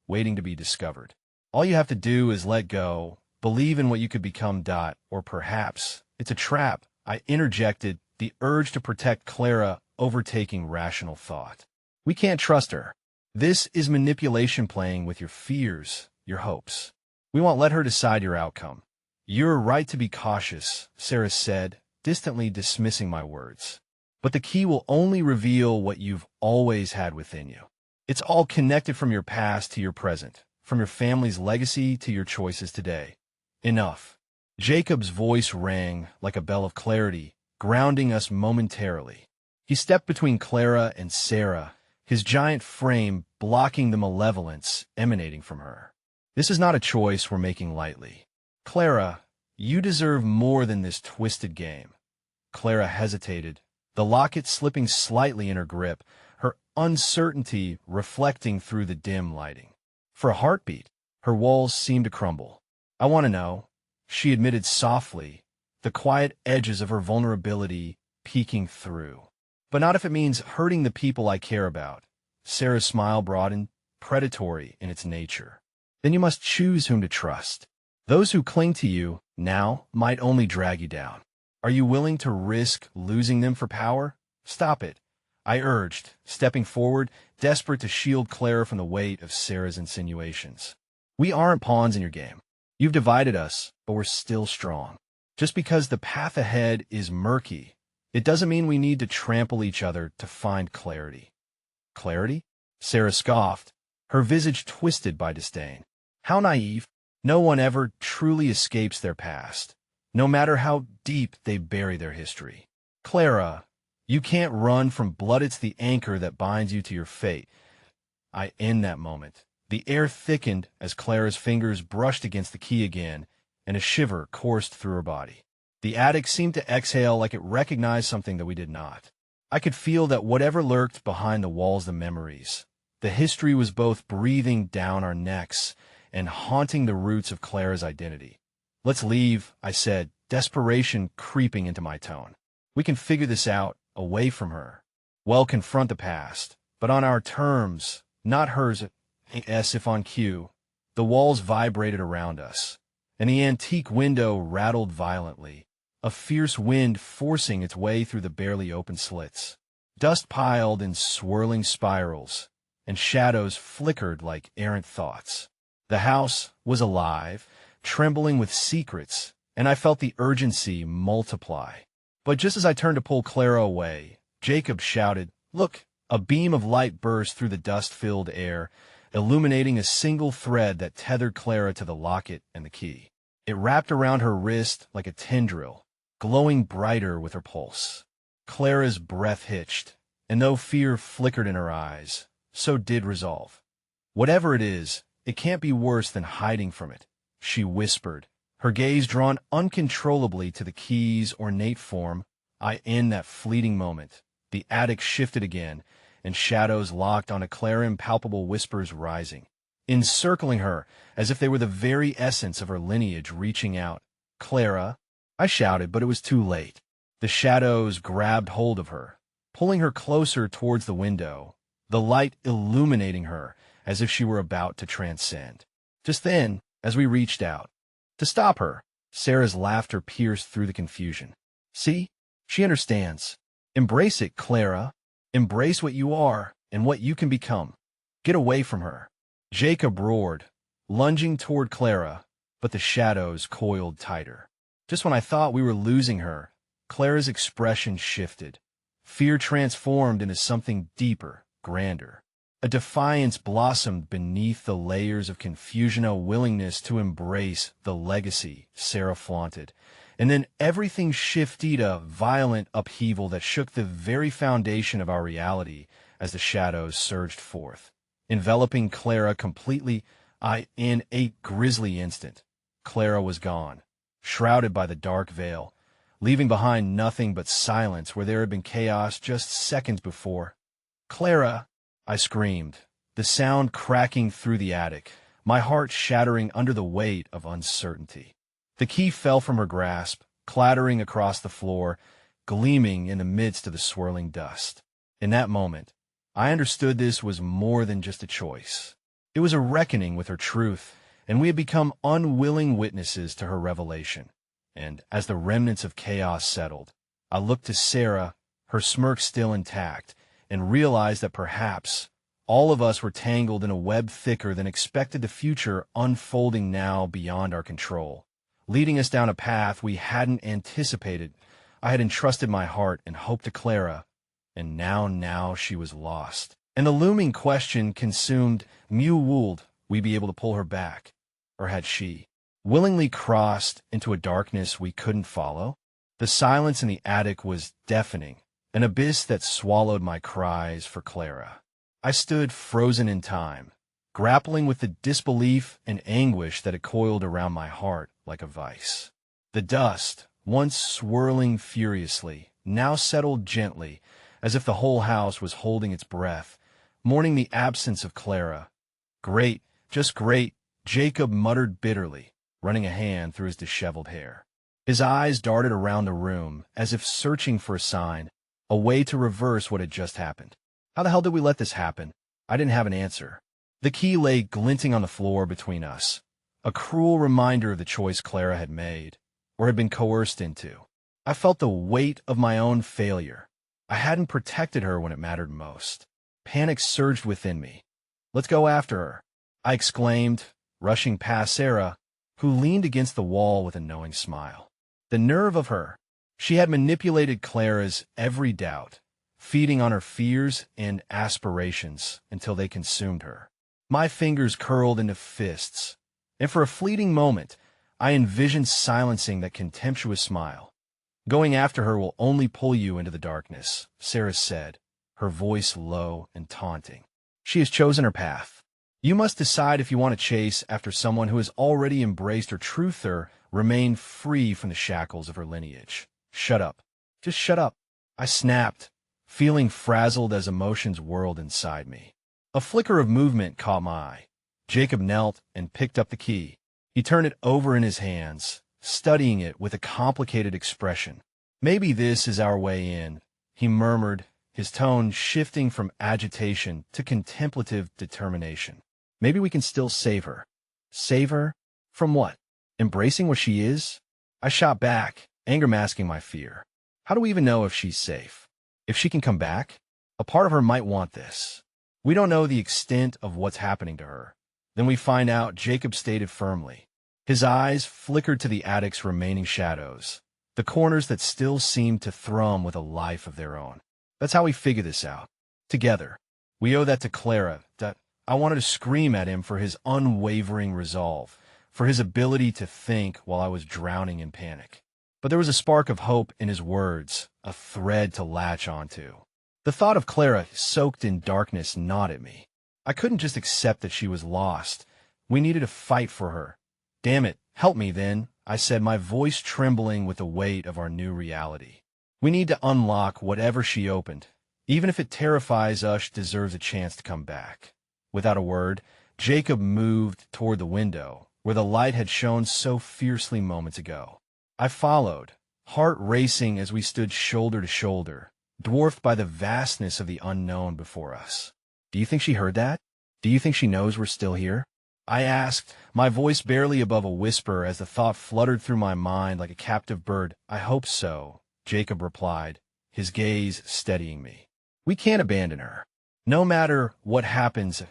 S1: waiting to be discovered. All you have to do is let go, believe in what you could become. Or perhaps it's a trap, I interjected, the urge to protect Clara overtaking rational thought. We can't trust her. This is manipulation playing with your fears, your hopes. We won't let her decide your outcome. You're right to be cautious, Sarah said, distantly dismissing my words. But the key will only reveal what you've always had within you. It's all connected from your past to your present, from your family's legacy to your choices today. Enough. Jacob's voice rang like a bell of clarity, grounding us momentarily. He stepped between Clara and Sarah, his giant frame blocking the malevolence emanating from her. This is not a choice we're making lightly. Clara, you deserve more than this twisted game. Clara hesitated, the locket slipping slightly in her grip, her uncertainty reflecting through the dim lighting. For a heartbeat, her walls seemed to crumble. I want to know, she admitted softly, the quiet edges of her vulnerability peeking through. But not if it means hurting the people I care about. Sarah's smile broadened, predatory in its nature. Then you must choose whom to trust. Those who cling to you now might only drag you down. Are you willing to risk losing them for power? Stop it, I urged, stepping forward, desperate to shield Clara from the weight of Sarah's insinuations. We aren't pawns in your game. You've divided us, but we're still strong. Just because the path ahead is murky, it doesn't mean we need to trample each other to find clarity. Clarity? Sarah scoffed, her visage twisted by disdain. How naive. No one ever truly escapes their past, no matter how deep they bury their history. Clara, you can't run from blood. It's the anchor that binds you to your fate. In that moment, the air thickened as Clara's fingers brushed against the key again, and a shiver coursed through her body. The attic seemed to exhale like it recognized something that we did not. I could feel that whatever lurked behind the walls, the memories, the history was both breathing down our necks and haunting the roots of Clara's identity. Let's leave, I said, desperation creeping into my tone. We can figure this out, away from her. Well, confront the past, but on our terms, not hers. As if on cue, the walls vibrated around us, and the antique window rattled violently, a fierce wind forcing its way through the barely open slits. Dust piled in swirling spirals, and shadows flickered like errant thoughts. The house was alive, trembling with secrets, and I felt the urgency multiply. But just as I turned to pull Clara away, Jacob shouted, "Look!" A beam of light burst through the dust-filled air, illuminating a single thread that tethered Clara to the locket and the key. It wrapped around her wrist like a tendril, glowing brighter with her pulse. Clara's breath hitched, and though fear flickered in her eyes, so did resolve. "Whatever it is, it can't be worse than hiding from it," she whispered, her gaze drawn uncontrollably to the key's ornate form. In that fleeting moment, the attic shifted again, and shadows locked onto Clara, impalpable whispers rising, encircling her as if they were the very essence of her lineage reaching out. "Clara," I shouted, but it was too late. The shadows grabbed hold of her, pulling her closer towards the window, the light illuminating her as if she were about to transcend. Just then, as we reached out to stop her, Sarah's laughter pierced through the confusion. "See? She understands. Embrace it, Clara. Embrace what you are and what you can become. Get away from her." Jacob roared, lunging toward Clara, but the shadows coiled tighter. Just when I thought we were losing her, Clara's expression shifted. Fear transformed into something deeper, grander. A defiance blossomed beneath the layers of confusion, a willingness to embrace the legacy Sarah flaunted. And then everything shifted, a violent upheaval that shook the very foundation of our reality as the shadows surged forth, enveloping Clara completely. In a grisly instant, Clara was gone, shrouded by the dark veil, leaving behind nothing but silence where there had been chaos just seconds before. "Clara!" I screamed, the sound cracking through the attic, my heart shattering under the weight of uncertainty. The key fell from her grasp, clattering across the floor, gleaming in the midst of the swirling dust. In that moment, I understood this was more than just a choice. It was a reckoning with her truth, and we had become unwilling witnesses to her revelation. And as the remnants of chaos settled, I looked to Sarah, her smirk still intact, and realized that perhaps all of us were tangled in a web thicker than expected, the future unfolding now beyond our control, leading us down a path we hadn't anticipated. I had entrusted my heart and hope to Clara, and now she was lost. And the looming question consumed me: would we be able to pull her back? Or had she willingly crossed into a darkness we couldn't follow? The silence in the attic was deafening, an abyss that swallowed my cries for Clara. I stood frozen in time, grappling with the disbelief and anguish that had coiled around my heart like a vice. The dust, once swirling furiously, now settled gently, as if the whole house was holding its breath, mourning the absence of Clara. "Great, just great," Jacob muttered bitterly, running a hand through his disheveled hair. His eyes darted around the room, as if searching for a sign, a way to reverse what had just happened. How the hell did we let this happen? I didn't have an answer. The key lay glinting on the floor between us, a cruel reminder of the choice Clara had made, or had been coerced into. I felt the weight of my own failure. I hadn't protected her when it mattered most. Panic surged within me. "Let's go after her," I exclaimed, rushing past Sarah, who leaned against the wall with a knowing smile. The nerve of her! She had manipulated Clara's every doubt, feeding on her fears and aspirations until they consumed her. My fingers curled into fists, and for a fleeting moment, I envisioned silencing that contemptuous smile. "Going after her will only pull you into the darkness," Sarah said, her voice low and taunting. "She has chosen her path. You must decide if you want to chase after someone who has already embraced her truth or remain free from the shackles of her lineage." "Shut up. Just shut up," I snapped, feeling frazzled as emotions whirled inside me. A flicker of movement caught my eye. Jacob knelt and picked up the key. He turned it over in his hands, studying it with a complicated expression. "Maybe this is our way in," he murmured, his tone shifting from agitation to contemplative determination. "Maybe we can still save her." "Save her? From what? Embracing what she is?" I shot back, anger masking my fear. "How do we even know if she's safe? If she can come back? A part of her might want this. We don't know the extent of what's happening to her." "Then we find out," Jacob stated firmly. His eyes flickered to the attic's remaining shadows, the corners that still seemed to thrum with a life of their own. "That's how we figure this out. Together. We owe that to Clara." I wanted to scream at him for his unwavering resolve, for his ability to think while I was drowning in panic. But there was a spark of hope in his words, a thread to latch onto. The thought of Clara soaked in darkness gnawed at me. I couldn't just accept that she was lost. We needed to fight for her. "Damn it, help me then," I said, my voice trembling with the weight of our new reality. "We need to unlock whatever she opened. Even if it terrifies us, she deserves a chance to come back." Without a word, Jacob moved toward the window, where the light had shone so fiercely moments ago. I followed, heart racing as we stood shoulder to shoulder, dwarfed by the vastness of the unknown before us. "Do you think she heard that? Do you think she knows we're still here?" I asked, my voice barely above a whisper as the thought fluttered through my mind like a captive bird. "I hope so," Jacob replied, his gaze steadying me. "We can't abandon her. No matter what happens."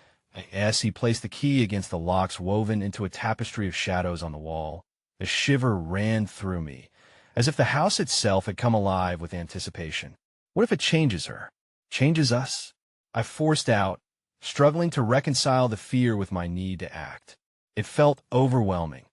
S1: As he placed the key against the locks woven into a tapestry of shadows on the wall, a shiver ran through me, as if the house itself had come alive with anticipation. "What if it changes her? Changes us?" I forced out, struggling to reconcile the fear with my need to act. It felt overwhelming.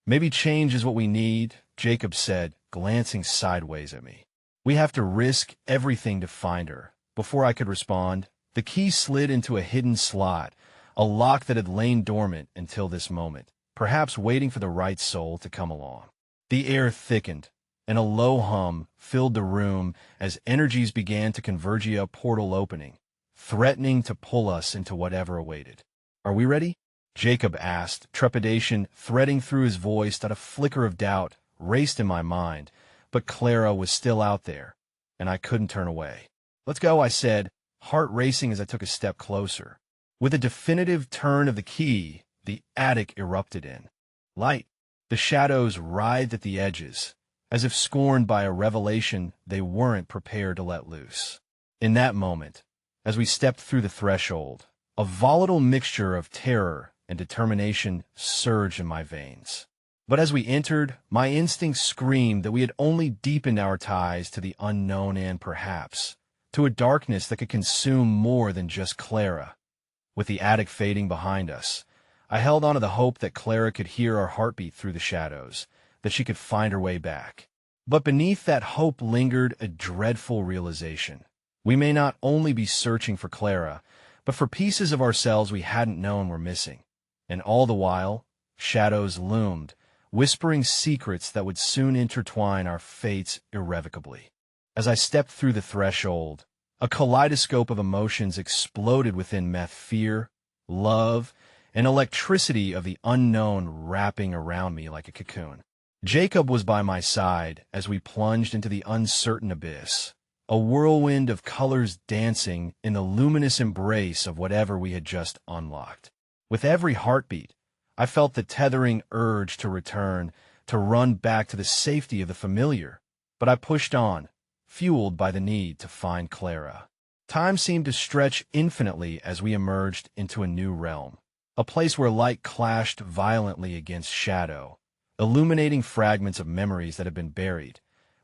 S1: "Maybe change is what we need," Jacob said, glancing sideways at me. "We have to risk everything to find her." Before I could respond, the key slid into a hidden slot, a lock that had lain dormant until this moment, perhaps waiting for the right soul to come along. The air thickened, and a low hum filled the room as energies began to converge a portal opening, threatening to pull us into whatever awaited. "Are we ready?" Jacob asked, trepidation threading through his voice. That a flicker of doubt raced in my mind, but Clara was still out there, and I couldn't turn away. "Let's go," I said, heart racing as I took a step closer. With a definitive turn of the key, the attic erupted in light. The shadows writhed at the edges, as if scorned by a revelation they weren't prepared to let loose. In that moment, as we stepped through the threshold, a volatile mixture of terror and determination surged in my veins. But as we entered, my instincts screamed that we had only deepened our ties to the unknown and, perhaps, to a darkness that could consume more than just Clara. With the attic fading behind us, I held on to the hope that Clara could hear our heartbeat through the shadows, that she could find her way back. But beneath that hope lingered a dreadful realization. We may not only be searching for Clara, but for pieces of ourselves we hadn't known were missing. And all the while, shadows loomed, whispering secrets that would soon intertwine our fates irrevocably. As I stepped through the threshold, a kaleidoscope of emotions exploded within me: fear, love, and electricity of the unknown wrapping around me like a cocoon. Jacob was by my side as we plunged into the uncertain abyss, a whirlwind of colors dancing in the luminous embrace of whatever we had just unlocked. With every heartbeat, I felt the tethering urge to return, to run back to the safety of the familiar, But I pushed on, fueled by the need to find Clara. Time seemed to stretch infinitely as we emerged into a new realm, a place where light clashed violently against shadow, illuminating fragments of memories that had been buried.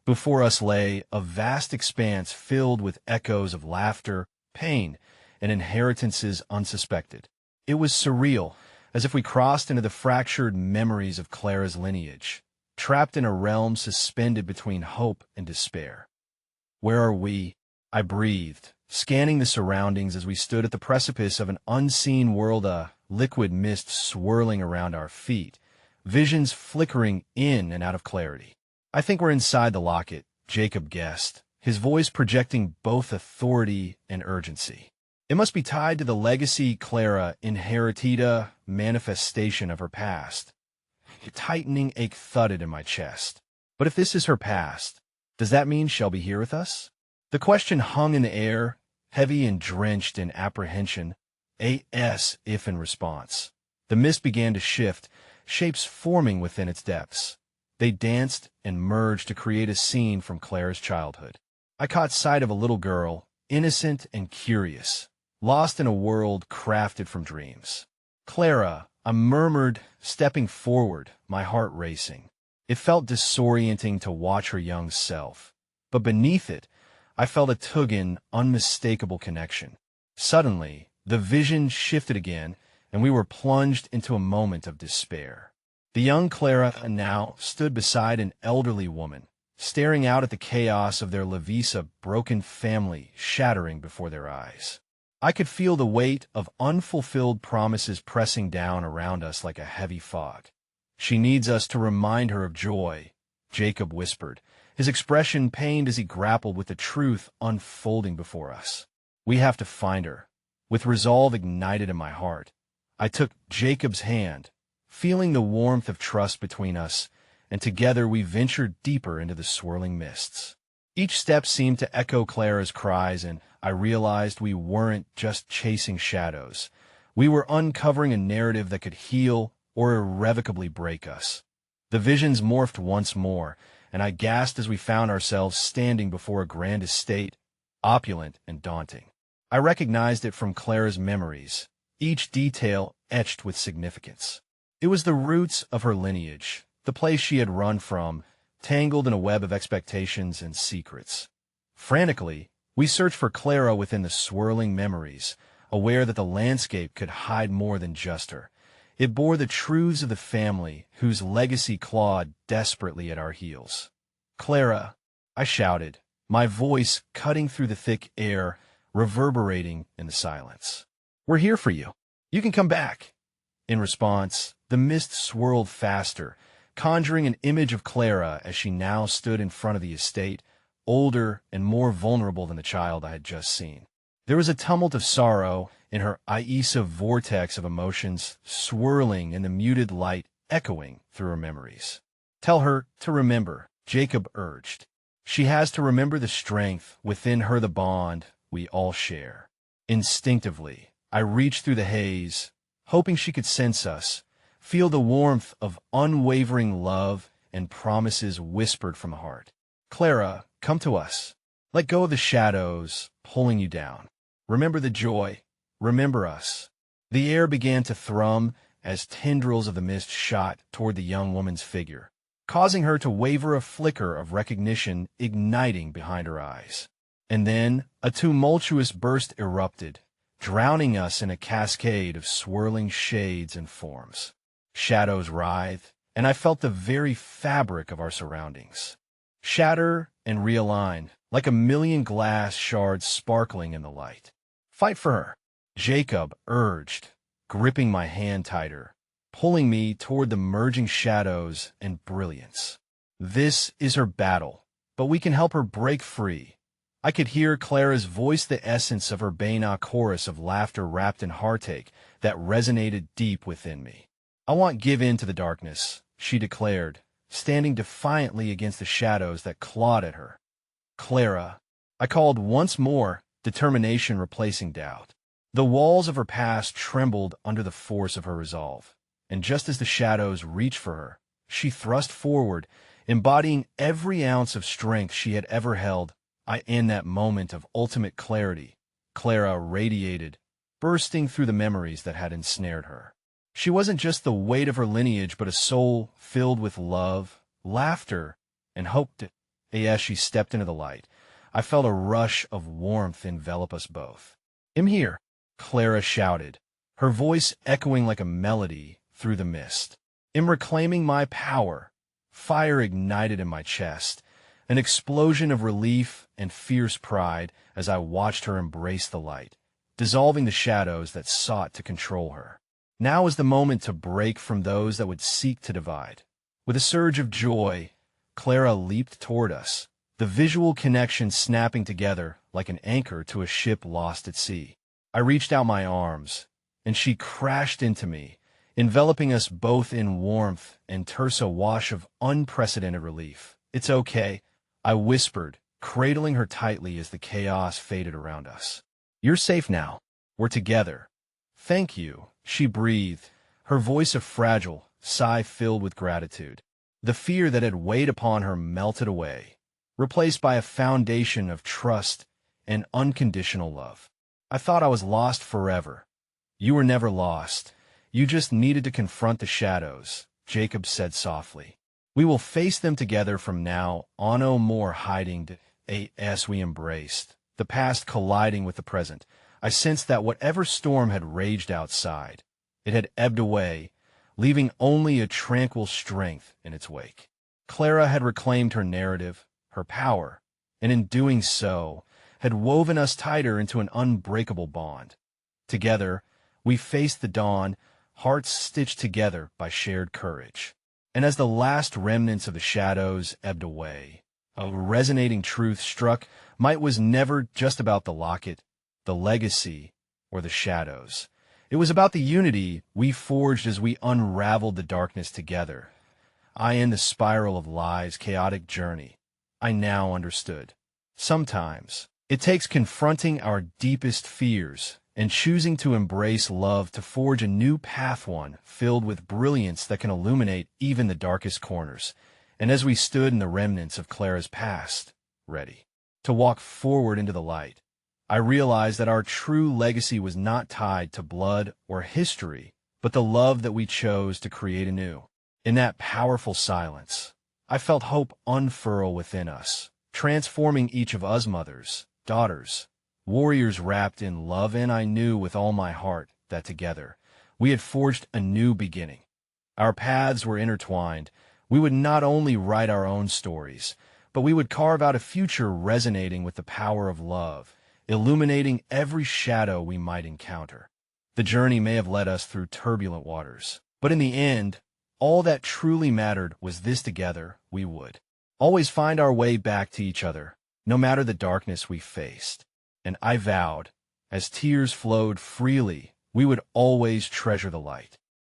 S1: Before us lay a vast expanse filled with echoes of laughter, pain, and inheritances unsuspected. It was surreal, as if we crossed into the fractured memories of Clara's lineage, trapped in a realm suspended between hope and despair. "Where are we?" I breathed, scanning the surroundings as we stood at the precipice of an unseen world, a liquid mist swirling around our feet, visions flickering in and out of clarity. "I think we're inside the locket," Jacob guessed, his voice projecting both authority and urgency. "It must be tied to the legacy Clara inherited, a manifestation of her past." A tightening ache thudded in my chest. But if this is her past, does that mean she'll be here with us? The question hung in the air, heavy and drenched in apprehension. If in response. The mist began to shift, shapes forming within its depths. They danced and merged to create a scene from Clara's childhood. I caught sight of a little girl, innocent and curious, lost in a world crafted from dreams. "Clara," I murmured, stepping forward, my heart racing. It felt disorienting to watch her young self, but beneath it, I felt a tugging, unmistakable connection. Suddenly, the vision shifted again, and we were plunged into a moment of despair. The young Clara now stood beside an elderly woman, staring out at the chaos of their Lavisa broken family shattering before their eyes. I could feel the weight of unfulfilled promises pressing down around us like a heavy fog. "She needs us to remind her of joy," Jacob whispered, his expression pained as he grappled with the truth unfolding before us. "We have to find her." With resolve ignited in my heart, I took Jacob's hand, feeling the warmth of trust between us, and together we ventured deeper into the swirling mists. Each step seemed to echo Clara's cries, and I realized we weren't just chasing shadows. We were uncovering a narrative that could heal or irrevocably break us. The visions morphed once more, and I gasped as we found ourselves standing before a grand estate, opulent and daunting. I recognized it from Clara's memories, each detail etched with significance. It was the roots of her lineage, the place she had run from, tangled in a web of expectations and secrets. Frantically, we searched for Clara within the swirling memories, aware that the landscape could hide more than just her. It bore the truths of the family whose legacy clawed desperately at our heels. "Clara," I shouted, my voice cutting through the thick air, reverberating in the silence. "We're here for you. You can come back." In response, the mist swirled faster, conjuring an image of Clara as she now stood in front of the estate, older and more vulnerable than the child I had just seen. There was a tumult of sorrow in her Aisa vortex of emotions, swirling in the muted light, echoing through her memories. "Tell her to remember," Jacob urged. "She has to remember the strength within her, the bond we all share." Instinctively, I reached through the haze, hoping she could sense us, feel the warmth of unwavering love and promises whispered from the heart. "Clara, come to us. Let go of the shadows pulling you down. Remember the joy. Remember us." The air began to thrum as tendrils of the mist shot toward the young woman's figure, causing her to waver, a flicker of recognition igniting behind her eyes. And then a tumultuous burst erupted, drowning us in a cascade of swirling shades and forms. Shadows writhed, and I felt the very fabric of our surroundings shatter and realign, like a million glass shards sparkling in the light. "Fight for her," Jacob urged, gripping my hand tighter, pulling me toward the merging shadows and brilliance. "This is her battle, but we can help her break free." I could hear Clara's voice, the essence of her Baina chorus of laughter wrapped in heartache that resonated deep within me. "I won't give in to the darkness," she declared, standing defiantly against the shadows that clawed at her. "Clara," I called once more, determination replacing doubt. The walls of her past trembled under the force of her resolve, and just as the shadows reached for her, she thrust forward, Embodying every ounce of strength she had ever held, in that moment of ultimate clarity, Clara radiated, bursting through the memories that had ensnared her. She wasn't just the weight of her lineage, but a soul filled with love, laughter, and hope. As she stepped into the light, I felt a rush of warmth envelop us both. "I'm here," Clara shouted, her voice echoing like a melody through the mist. "I'm reclaiming my power." Fire ignited in my chest, an explosion of relief and fierce pride as I watched her embrace the light, dissolving the shadows that sought to control her. Now was the moment to break from those that would seek to divide. With a surge of joy, Clara leaped toward us, the visual connection snapping together like an anchor to a ship lost at sea. I reached out my arms, and she crashed into me, enveloping us both in warmth and terse wash of unprecedented relief. "It's okay," I whispered, cradling her tightly as the chaos faded around us. "You're safe now. We're together." "Thank you," she breathed, her voice a fragile sigh filled with gratitude. The fear that had weighed upon her melted away, replaced by a foundation of trust and unconditional love. "I thought I was lost forever." "You were never lost. You just needed to confront the shadows," Jacob said softly. "We will face them together from now on, no more hiding." As we embraced, the past colliding with the present, I sensed that whatever storm had raged outside, it had ebbed away, leaving only a tranquil strength in its wake. Clara had reclaimed her narrative, her power, and in doing so, had woven us tighter into an unbreakable bond. Together, we faced the dawn, hearts stitched together by shared courage. And as the last remnants of the shadows ebbed away, a resonating truth struck. Might was never just about the locket, the legacy, or the shadows. It was about the unity we forged as we unraveled the darkness together. In the spiral of lies' chaotic journey, I now understood. Sometimes, it takes confronting our deepest fears and choosing to embrace love to forge a new path, one filled with brilliance that can illuminate even the darkest corners. And as we stood in the remnants of Clara's past, ready to walk forward into the light, I realized that our true legacy was not tied to blood or history, but the love that we chose to create anew. In that powerful silence, I felt hope unfurl within us, transforming each of us mothers, daughters, warriors wrapped in love, and I knew with all my heart that together we had forged a new beginning. Our paths were intertwined. We would not only write our own stories, but we would carve out a future resonating with the power of love, illuminating every shadow we might encounter. The journey may have led us through turbulent waters, but in the end, all that truly mattered was this: together we would always find our way back to each other, no matter the darkness we faced. And I vowed, as tears flowed freely, we would always treasure the light.